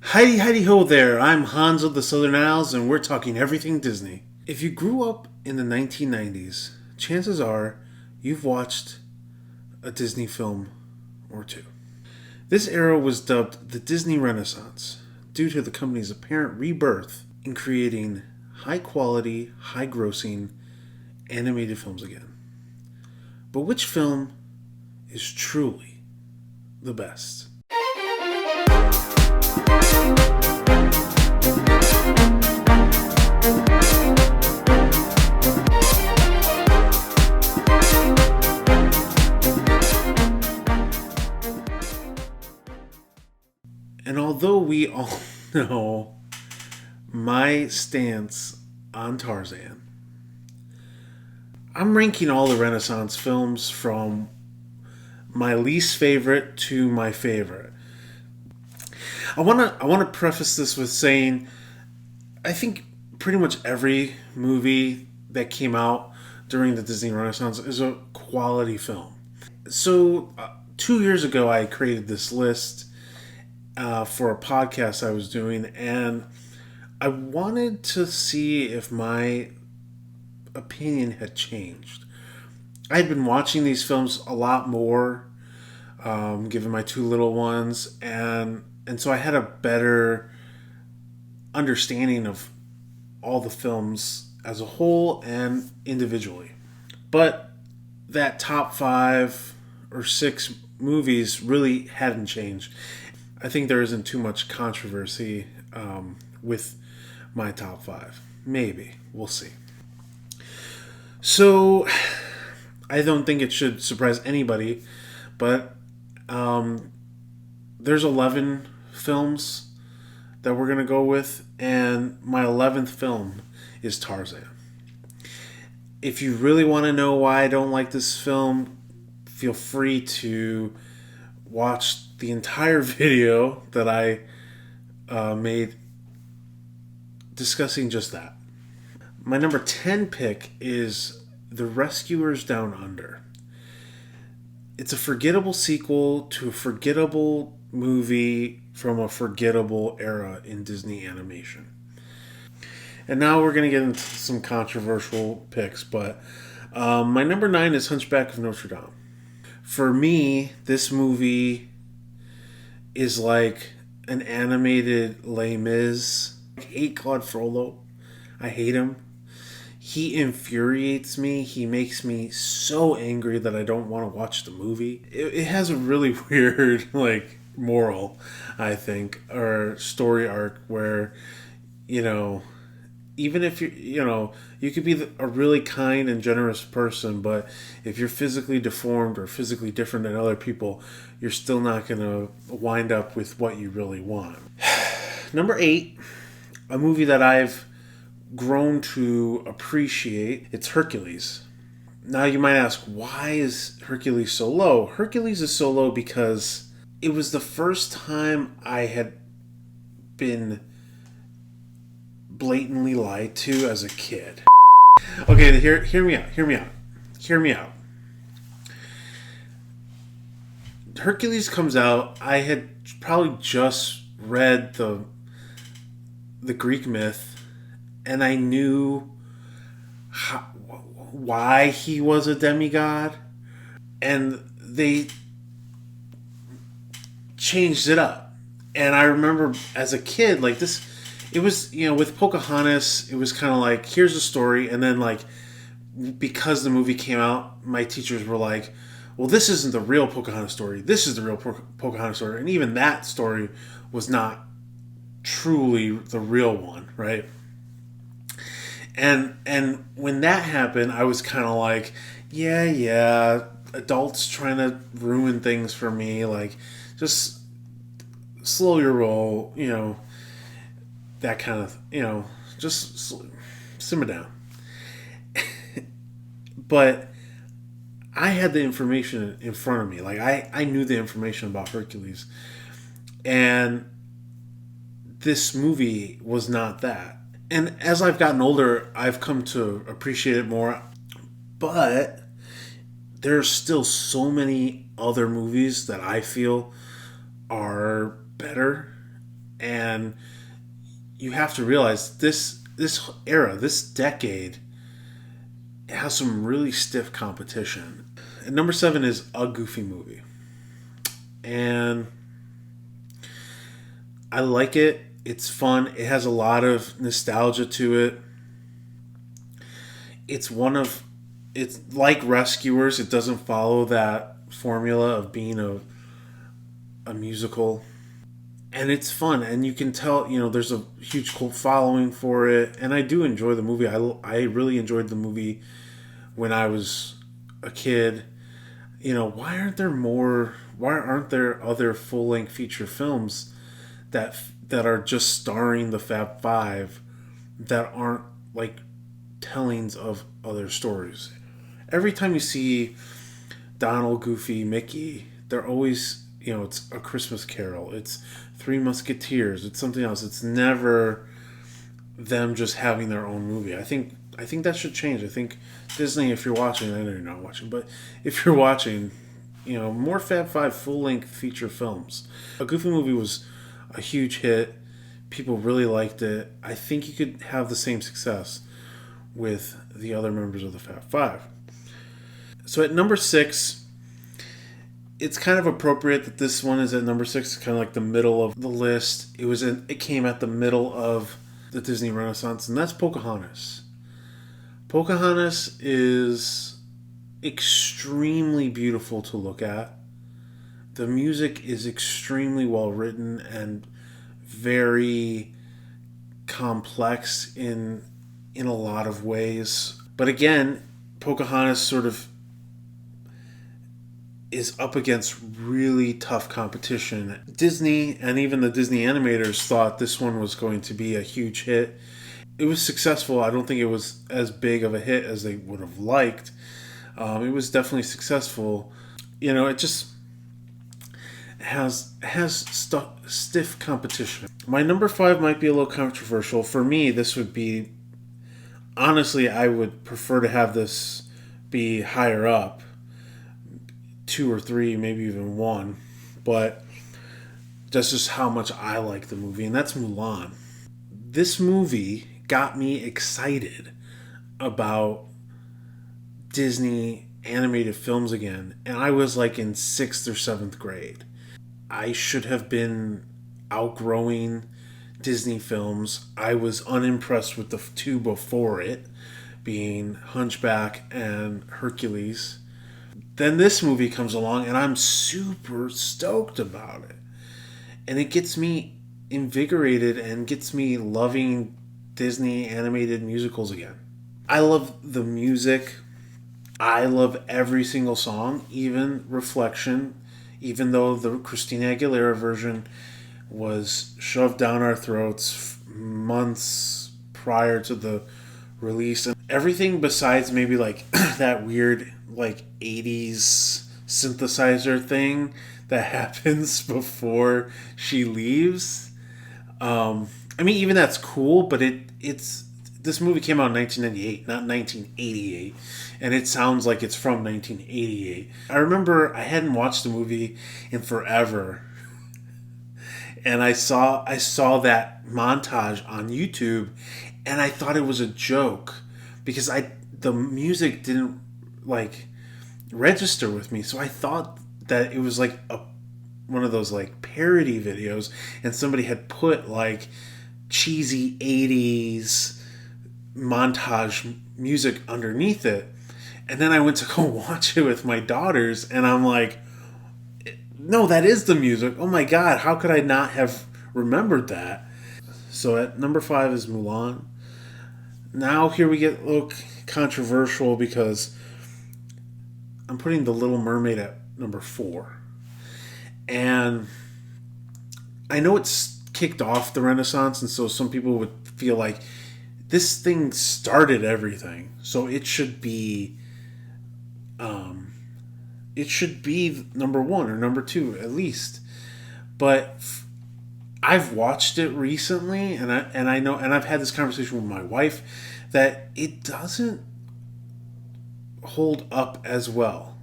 Heidi, Heidi ho there. I'm Hans of the Southern Isles, and we're talking everything Disney. If you grew up in the 1990s, chances are you've watched a Disney film or two. This era was dubbed the Disney Renaissance due to the company's apparent rebirth in creating high quality, high grossing animated films again. But which film is truly the best? And although we all know my stance on Tarzan, I'm ranking all the Renaissance films from my least favorite to my favorite. I wanna preface this with saying I think pretty much every movie that came out during the Disney Renaissance is a quality film. So 2 years ago, I created this list for a podcast I was doing, and I wanted to see if my opinion had changed. I had been watching these films a lot more, given my two little ones, and so I had a better understanding of all the films as a whole and individually. But that top 5 or 6 movies really hadn't changed. I think there isn't too much controversy with my top 5. Maybe. We'll see. So, I don't think it should surprise anybody, but there's 11 films that we're going to go with, and my 11th film is Tarzan. If you really want to know why I don't like this film, feel free to watch the entire video that I made discussing just that. My number 10 pick is The Rescuers Down Under. It's a forgettable sequel to a forgettable movie from a forgettable era in Disney animation. And now we're going to get into some controversial picks, but my number 9 is Hunchback of Notre Dame. For me, this movie is like an animated Les Mis. I hate Claude Frollo. I hate him. He infuriates me. He makes me so angry that I don't want to watch the movie. It has a really weird, moral, I think, or story arc where, even if you could be a really kind and generous person, but if you're physically deformed or physically different than other people, you're still not going to wind up with what you really want. Number 8, a movie that I've grown to appreciate, it's Hercules. Now you might ask, why is Hercules so low? Hercules is so low because it was the first time I had been blatantly lied to as a kid. Okay, hear me out. Hercules comes out. I had probably just read the Greek myth, and I knew why he was a demigod, and they changed it up. And I remember as a kid, this. It was, with Pocahontas, it was kind of like, here's the story. And then, because the movie came out, my teachers were like, well, this isn't the real Pocahontas story. This is the real Pocahontas story. And even that story was not truly the real one, right? And when that happened, I was kind of like, yeah, adults trying to ruin things for me. Just slow your roll, that kind of, just simmer down. But I had the information in front of me. I knew the information about Hercules. And this movie was not that. And as I've gotten older, I've come to appreciate it more. But there's still so many other movies that I feel are better And you have to realize this era, this decade, has some really stiff competition. And number 7 is A Goofy Movie. And I like it. It's fun. It has a lot of nostalgia to it. It's like Rescuers. It doesn't follow that formula of being a musical. And it's fun. And you can tell, there's a huge cult following for it. And I do enjoy the movie. I really enjoyed the movie when I was a kid. Why aren't there other full-length feature films that are just starring the Fab Five that aren't like tellings of other stories? Every time you see Donald, Goofy, Mickey, they're always, it's A Christmas Carol, it's Three Musketeers, it's something else. It's never them just having their own movie. I think that should change. I think Disney, if you're watching, I know you're not watching, but if you're watching, more Fab Five full-length feature films. A Goofy Movie was a huge hit. People really liked it. I think you could have the same success with the other members of the Fab Five. So at number 6, it's kind of appropriate that this one is at number 6. It's kind of like the middle of the list. It came at the middle of the Disney Renaissance, and that's Pocahontas. Pocahontas is extremely beautiful to look at. The music is extremely well written and very complex in a lot of ways. But again, Pocahontas sort of is up against really tough competition. Disney and even the Disney animators thought this one was going to be a huge hit. It was successful. I don't think it was as big of a hit as they would have liked. It was definitely successful. It just has stiff competition. My number 5 might be a little controversial. For me, this would be, honestly, I would prefer to have this be higher up. 2 or 3, maybe even 1. But that's just how much I like the movie, and that's Mulan. This movie got me excited about Disney animated films again, and I was like in 6th or 7th grade. I should have been outgrowing Disney films. I was unimpressed with the 2 before it, being Hunchback and Hercules. Then this movie comes along, and I'm super stoked about it. And it gets me invigorated and gets me loving Disney animated musicals again. I love the music. I love every single song, even Reflection, even though the Christina Aguilera version was shoved down our throats months prior to the release. And everything besides maybe like that weird like 80s synthesizer thing that happens before she leaves. Even that's cool, but it's this movie came out in 1998, not 1988, and it sounds like it's from 1988. I remember I hadn't watched the movie in forever, and I saw that montage on YouTube, and I thought it was a joke because the music didn't like register with me, so I thought that it was like one of those like parody videos, and somebody had put like cheesy 80s montage music underneath it. And then I went to go watch it with my daughters, and I'm like, no, that is the music. Oh my god, how could I not have remembered that? So at number 5 is Mulan. Now here we get a little controversial because I'm putting The Little Mermaid at number 4. And I know it's kicked off the Renaissance, and so some people would feel like this thing started everything, so it should be number 1 or number 2 at least. But I've watched it recently, and I know, and I've had this conversation with my wife, that it doesn't hold up as well.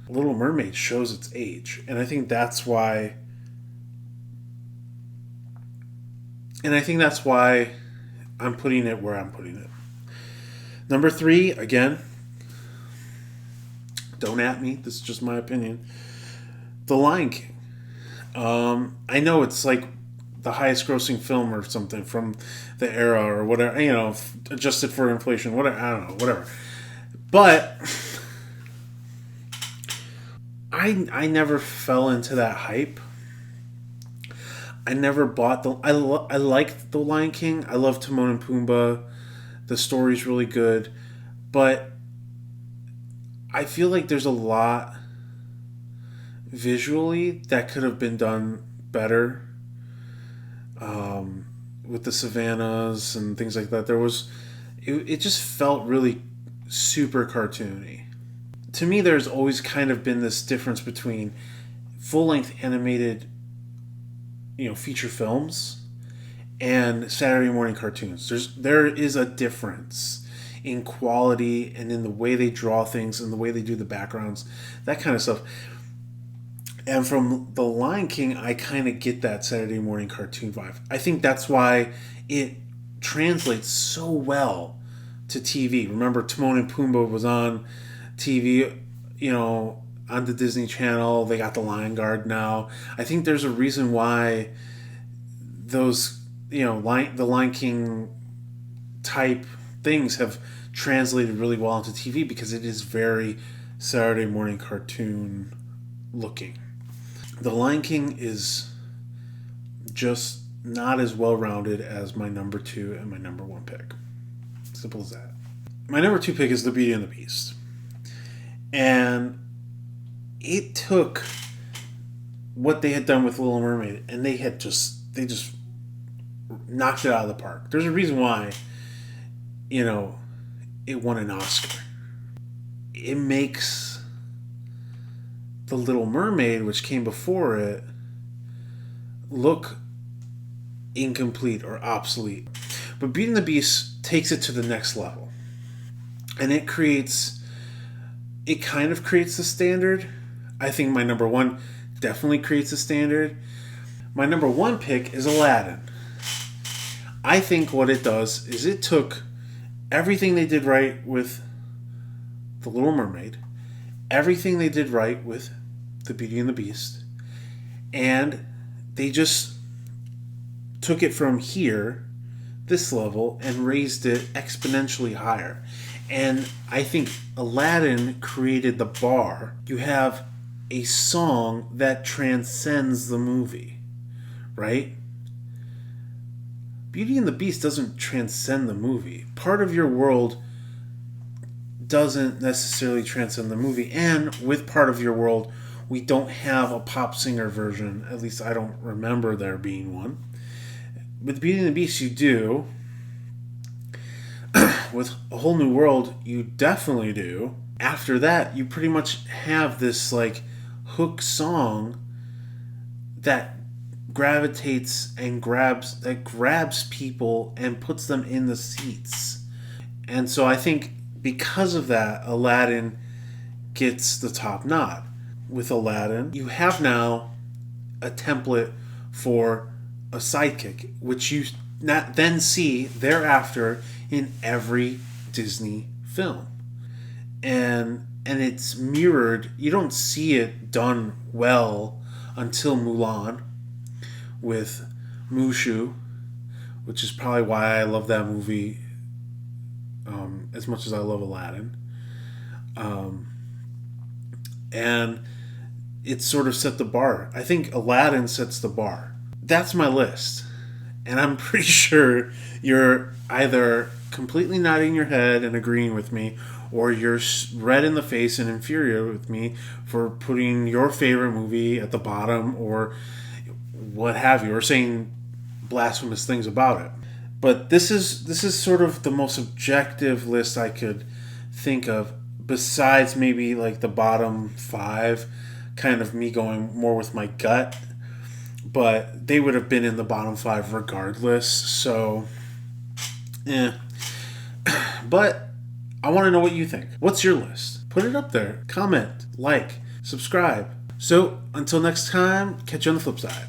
Little Mermaid shows its age, and I think that's why And I think that's why I'm putting it where I'm putting it. Number 3, again, don't at me. This is just my opinion. The Lion King. I know it's like the highest grossing film or something from the era or whatever, adjusted for inflation, whatever, I don't know, whatever. But I never fell into that hype. I never bought I liked The Lion King. I love Timon and Pumbaa. The story's really good. But I feel like there's a lot visually that could have been done better, with the savannas and things like that. It just felt really super cartoony. To me, there's always kind of been this difference between full length animated, feature films and Saturday morning cartoons. There is a difference in quality and in the way they draw things and the way they do the backgrounds, that kind of stuff. And from The Lion King, I kind of get that Saturday morning cartoon vibe. I think that's why it translates so well to TV. Remember, Timon and Pumbaa was on TV, on the Disney Channel. They got the Lion Guard now. I think there's a reason why those, the Lion King type things have translated really well into TV because it is very Saturday morning cartoon looking. The Lion King is just not as well rounded as my number 2 and my number 1 pick. Simple as that. My number 2 pick is The Beauty and the Beast. And it took what they had done with Little Mermaid and they just knocked it out of the park. There's a reason why, it won an Oscar. It makes The Little Mermaid, which came before it, look incomplete or obsolete. But Beauty and the Beast takes it to the next level. And it kind of creates the standard. I think my number 1 definitely creates the standard. My number 1 pick is Aladdin. I think what it does is it took everything they did right with The Little Mermaid, everything they did right with The Beauty and the Beast, and they just took it from here, this level, and raised it exponentially higher. And I think Aladdin created the bar. You have a song that transcends the movie, right? Beauty and the Beast doesn't transcend the movie. Part of your world doesn't necessarily transcend the movie. And with Part of Your World, we don't have a pop singer version. At least I don't remember there being one. With Beauty and the Beast, you do. With A Whole New World, you definitely do. After that, you pretty much have this hook song that gravitates and grabs people and puts them in the seats. And so I think because of that, Aladdin gets the top nod. With Aladdin, you have now a template for a sidekick, which you then see thereafter in every Disney film. And it's mirrored. You don't see it done well until Mulan with Mushu, which is probably why I love that movie as much as I love Aladdin. And it sort of set the bar. I think Aladdin sets the bar. That's my list. And I'm pretty sure you're either completely nodding your head and agreeing with me, or you're red in the face and infuriated with me for putting your favorite movie at the bottom, or what have you, or saying blasphemous things about it. But this is sort of the most objective list I could think of, besides maybe the bottom 5, kind of me going more with my gut. But they would have been in the bottom 5 regardless. So, But I want to know what you think. What's your list? Put it up there. Comment, subscribe. So until next time, catch you on the flip side.